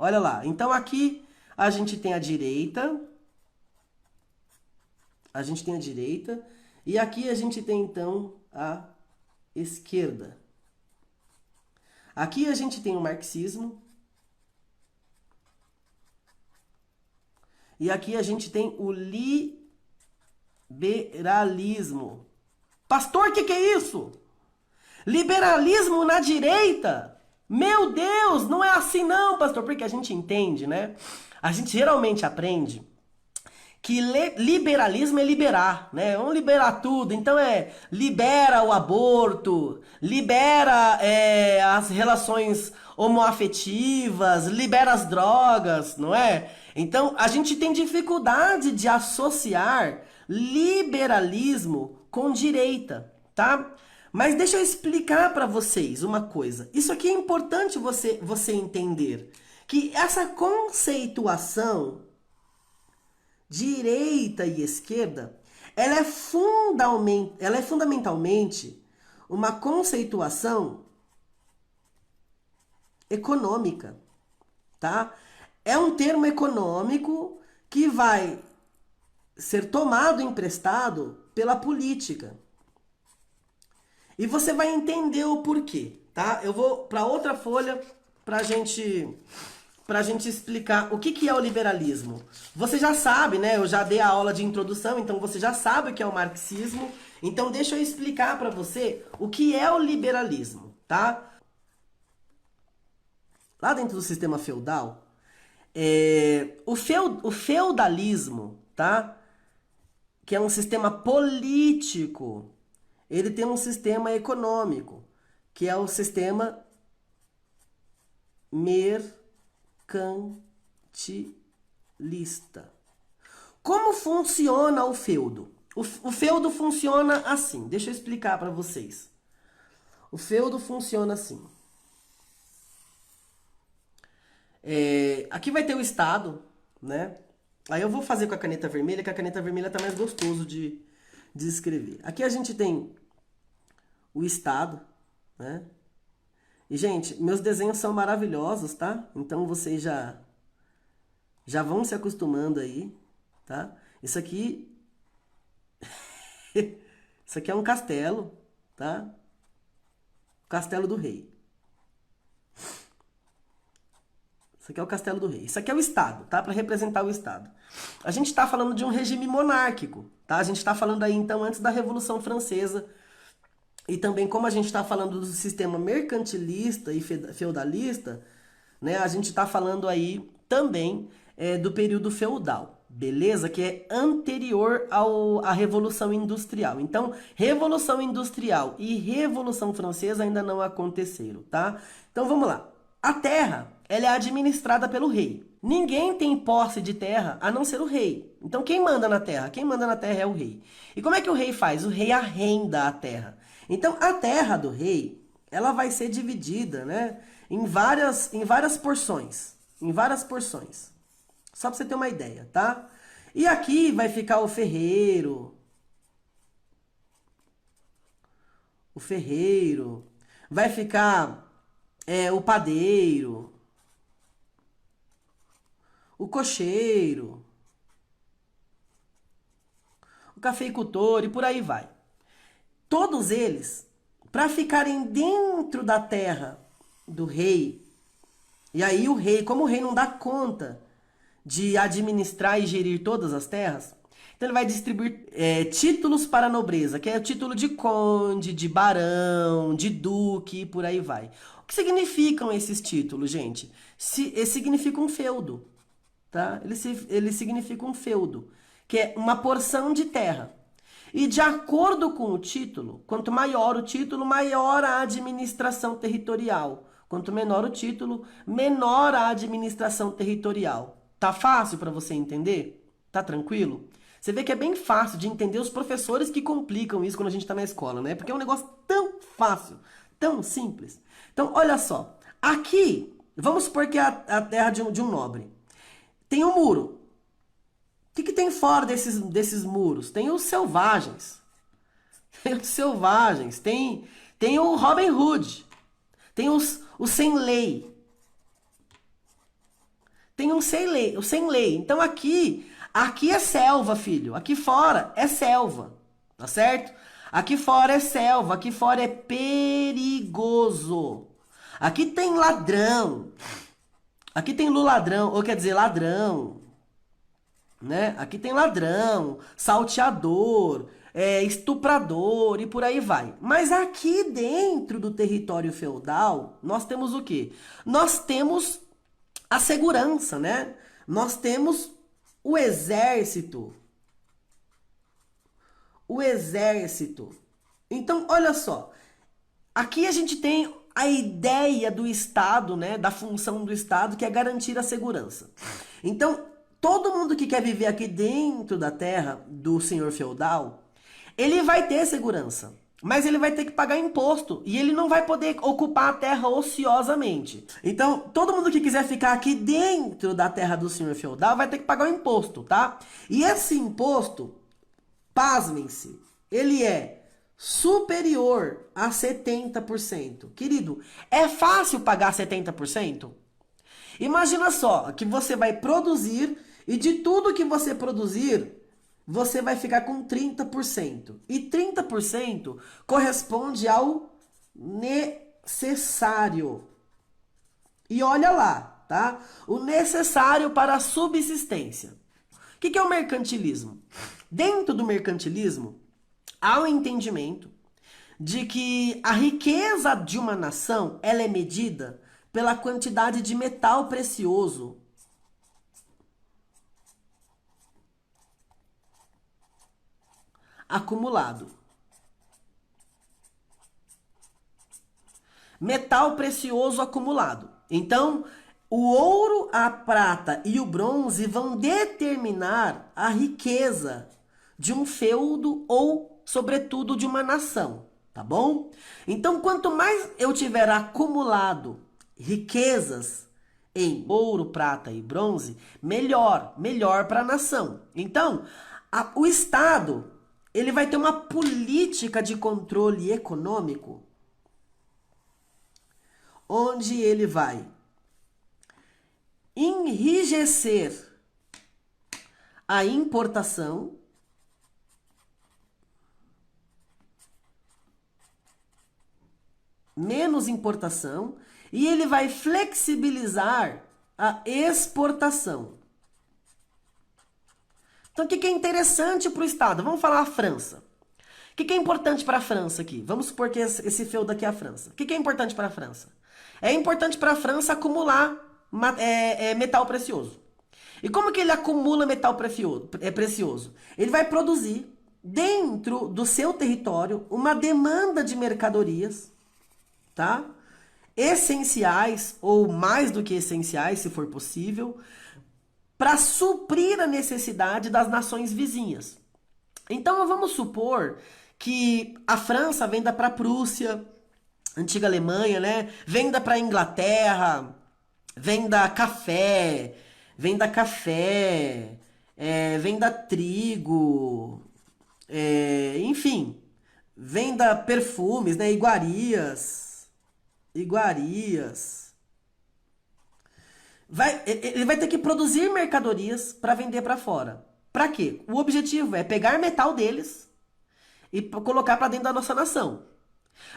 Olha lá. Então aqui a gente tem a direita. A gente tem a direita. E aqui a gente tem então a esquerda. Aqui a gente tem o marxismo. E aqui a gente tem o liberalismo. Pastor, o que é isso? Liberalismo na direita? Meu Deus, não é assim não, pastor. Porque a gente entende, né? A gente geralmente aprende que liberalismo é liberar, né? Vamos liberar tudo. Então libera o aborto, libera as relações homoafetivas, libera as drogas, não é? Então a gente tem dificuldade de associar liberalismo com direita, tá? Mas deixa eu explicar para vocês uma coisa. Isso aqui é importante você entender. Que essa conceituação direita e esquerda, ela é fundamentalmente uma conceituação econômica, tá? É um termo econômico que vai ser tomado emprestado pela política. E você vai entender o porquê, tá? Eu vou para outra folha pra gente explicar o que é o liberalismo. Você já sabe, né? Eu já dei a aula de introdução, então você já sabe o que é o marxismo. Então deixa eu explicar para você o que é o liberalismo, tá? Lá dentro do sistema feudal, o feudalismo, tá? Que é um sistema político, ele tem um sistema econômico, que é o sistema mercantilista. Como funciona o feudo? O feudo funciona assim. Deixa eu explicar para vocês. O feudo funciona assim. Aqui vai ter o Estado, né? Aí eu vou fazer com a caneta vermelha, que a caneta vermelha tá mais gostoso de escrever. Aqui a gente tem o Estado, né? E, gente, meus desenhos são maravilhosos, tá? Então vocês já vão se acostumando aí, tá? Isso aqui isso aqui é um castelo, tá? Castelo do rei. Isso aqui é o castelo do rei. Isso aqui é o Estado, tá? Para representar o Estado. A gente está falando de um regime monárquico, tá? A gente está falando aí, então, antes da Revolução Francesa. E também, como a gente está falando do sistema mercantilista e feudalista, né? A gente está falando aí também do período feudal, beleza? Que é anterior à Revolução Industrial. Então, Revolução Industrial e Revolução Francesa ainda não aconteceram, tá? Então, vamos lá. A terra, ela é administrada pelo rei. Ninguém tem posse de terra a não ser o rei. Então, quem manda na terra? Quem manda na terra é o rei. E como é que o rei faz? O rei arrenda a terra. Então, a terra do rei, ela vai ser dividida, né, em várias porções. Em várias porções. Só para você ter uma ideia, tá? E aqui vai ficar o ferreiro. O ferreiro. Vai ficar o padeiro. O cocheiro. O cafeicultor e por aí vai. Todos eles, para ficarem dentro da terra do rei, e aí o rei, como o rei não dá conta de administrar e gerir todas as terras, então ele vai distribuir títulos para a nobreza, que é o título de conde, de barão, de duque e por aí vai. O que significam esses títulos, gente? Significa um feudo, tá? Ele significa um feudo, que é uma porção de terra. E de acordo com o título, quanto maior o título, maior a administração territorial. Quanto menor o título, menor a administração territorial. Tá fácil para você entender? Tá tranquilo? Você vê que é bem fácil de entender os professores que complicam isso quando a gente está na escola, né? Porque é um negócio tão fácil, tão simples. Então, olha só. Aqui, vamos supor que é a terra de um nobre. Tem um muro. O que tem fora desses muros? Tem os selvagens. Tem os selvagens. Tem o Robin Hood. Tem os sem lei. tem um sem lei. Então aqui é selva, filho. Aqui fora é selva, tá certo? Aqui fora é selva, aqui fora é perigoso. Aqui tem ladrão. Aqui tem ladrão, ou quer dizer, ladrão, né? Aqui tem ladrão, salteador, estuprador e por aí vai. Mas aqui dentro do território feudal, nós temos o quê? Nós temos a segurança, né? Nós temos o exército. O exército. Então, olha só. Aqui a gente tem a ideia do Estado, né? Da função do Estado, que é garantir a segurança. Então, todo mundo que quer viver aqui dentro da terra do senhor feudal, ele vai ter segurança. Mas ele vai ter que pagar imposto e ele não vai poder ocupar a terra ociosamente. Então, todo mundo que quiser ficar aqui dentro da terra do senhor feudal vai ter que pagar o imposto, tá? E esse imposto, pasmem-se, ele é superior a 70%. Querido, é fácil pagar 70%? Imagina só que você vai produzir e de tudo que você produzir, você vai ficar com 30%. E 30% corresponde ao necessário. E olha lá, tá? O necessário para a subsistência. O que é o mercantilismo? Dentro do mercantilismo, há o entendimento de que a riqueza de uma nação, ela é medida pela quantidade de metal precioso acumulado. Metal precioso acumulado. Então, o ouro, a prata e o bronze vão determinar a riqueza de um feudo ou, sobretudo, de uma nação, tá bom? Então, quanto mais eu tiver acumulado riquezas em ouro, prata e bronze, melhor para a nação. Então, o Estado, ele vai ter uma política de controle econômico onde ele vai enrijecer a importação, menos importação, e ele vai flexibilizar a exportação. Então, o que é interessante para o Estado? Vamos falar a França. O que é importante para a França aqui? Vamos supor que esse feudo aqui é a França. O que é importante para a França? É importante para a França acumular metal precioso. E como que ele acumula metal precioso? Ele vai produzir, dentro do seu território, uma demanda de mercadorias, tá? Essenciais, ou mais do que essenciais, se for possível, para suprir a necessidade das nações vizinhas. Então, vamos supor que a França venda para a Prússia, antiga Alemanha, né? Venda para a Inglaterra, venda café, venda trigo, enfim, venda perfumes, né? Iguarias. Ele vai ter que produzir mercadorias para vender para fora. Para quê? O objetivo é pegar metal deles e colocar para dentro da nossa nação.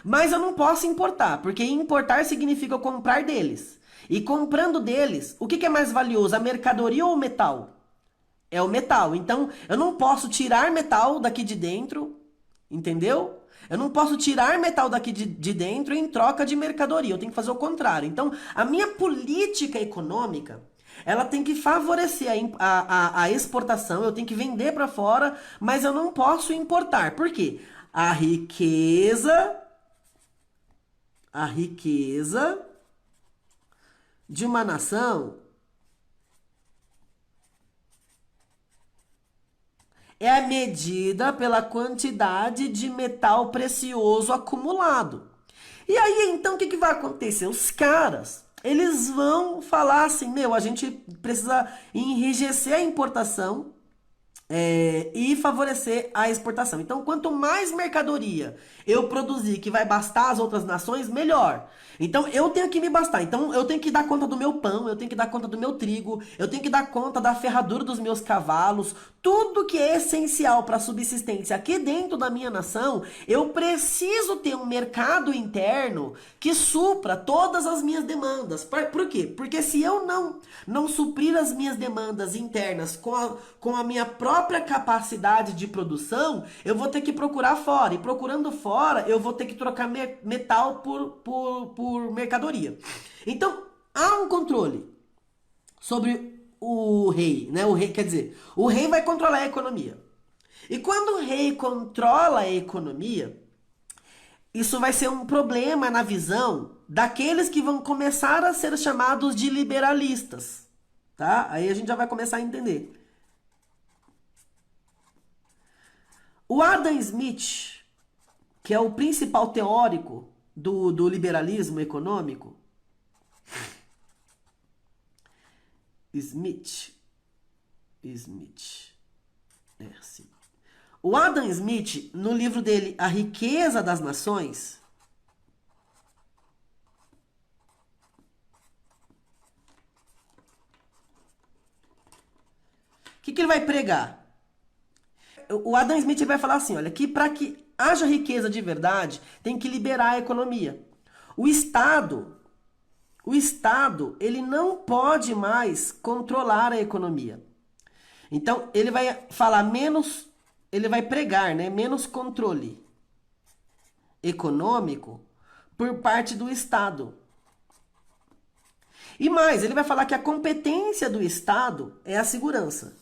Mas eu não posso importar, porque importar significa eu comprar deles. E comprando deles, o que é mais valioso, a mercadoria ou o metal? É o metal. Então, eu não posso tirar metal daqui de dentro, entendeu? Eu não posso tirar metal daqui de dentro em troca de mercadoria. Eu tenho que fazer o contrário. Então, a minha política econômica, ela tem que favorecer a exportação. Eu tenho que vender para fora, mas eu não posso importar. Por quê? A riqueza de uma nação é medida pela quantidade de metal precioso acumulado. E aí, então, o que vai acontecer? Os caras, eles vão falar assim, a gente precisa enrijecer a importação e favorecer a exportação. Então, quanto mais mercadoria eu produzir que vai bastar as outras nações, melhor. Então, eu tenho que me bastar. Então, eu tenho que dar conta do meu pão, eu tenho que dar conta do meu trigo, eu tenho que dar conta da ferradura dos meus cavalos, tudo que é essencial para a subsistência aqui dentro da minha nação, eu preciso ter um mercado interno que supra todas as minhas demandas. Por quê? Porque se eu não suprir as minhas demandas internas com a minha própria capacidade de produção, eu vou ter que procurar fora. E procurando fora, eu vou ter que trocar metal por mercadoria. Então, há um controle sobre o rei, né? O rei, quer dizer, o rei vai controlar a economia. E quando o rei controla a economia, isso vai ser um problema na visão daqueles que vão começar a ser chamados de liberalistas, tá? Aí a gente já vai começar a entender. O Adam Smith, que é o principal teórico do liberalismo econômico, Smith, é assim. O Adam Smith, no livro dele A Riqueza das Nações, o que ele vai pregar? O Adam Smith vai falar assim, olha, que para que haja riqueza de verdade, tem que liberar a economia. O Estado, ele não pode mais controlar a economia. Então, ele vai falar menos, ele vai pregar, né, menos controle econômico por parte do Estado. E mais, ele vai falar que a competência do Estado é a segurança.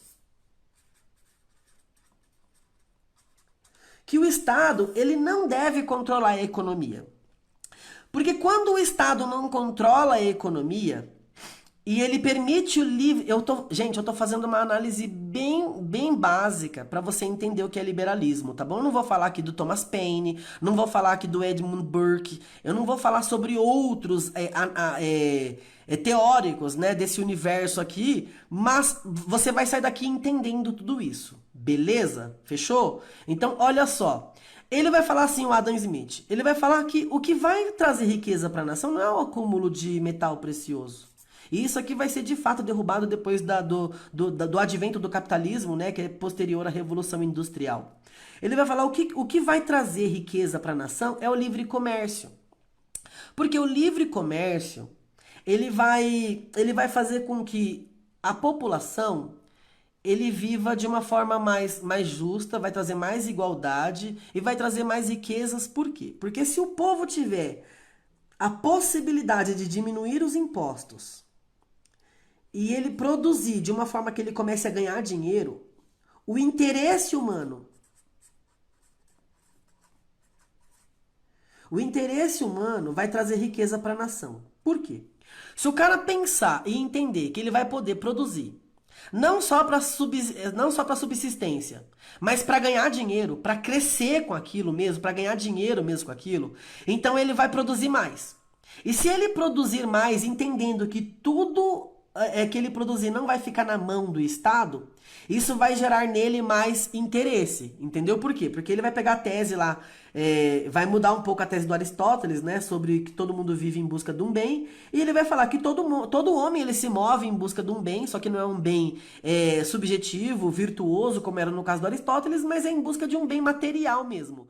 Que o Estado, ele não deve controlar a economia. Porque quando o Estado não controla a economia e ele permite o livre... Gente, eu tô fazendo uma análise bem básica para você entender o que é liberalismo, tá bom? Eu não vou falar aqui do Thomas Paine, não vou falar aqui do Edmund Burke, eu não vou falar sobre outros teóricos, né, desse universo aqui, mas você vai sair daqui entendendo tudo isso. Beleza? Fechou? Então, olha só. Ele vai falar assim, o Adam Smith. Ele vai falar que o que vai trazer riqueza para a nação não é o acúmulo de metal precioso. E isso aqui vai ser de fato derrubado depois do advento do capitalismo, né, que é posterior à Revolução Industrial. Ele vai falar o que vai trazer riqueza para a nação é o livre comércio. Porque o livre comércio, ele vai fazer com que a população ele viva de uma forma mais justa, vai trazer mais igualdade e vai trazer mais riquezas. Por quê? Porque se o povo tiver a possibilidade de diminuir os impostos e ele produzir de uma forma que ele comece a ganhar dinheiro, o interesse humano vai trazer riqueza para a nação. Por quê? Se o cara pensar e entender que ele vai poder produzir não só para subsistência, mas para ganhar dinheiro, para crescer com aquilo mesmo, para ganhar dinheiro mesmo com aquilo, então ele vai produzir mais. E se ele produzir mais, entendendo que tudo que ele produzir não vai ficar na mão do Estado, isso vai gerar nele mais interesse. Entendeu por quê? Porque ele vai pegar a tese lá, vai mudar um pouco a tese do Aristóteles, né, sobre que todo mundo vive em busca de um bem, e ele vai falar que todo homem ele se move em busca de um bem, só que não é um bem subjetivo, virtuoso, como era no caso do Aristóteles, mas é em busca de um bem material mesmo.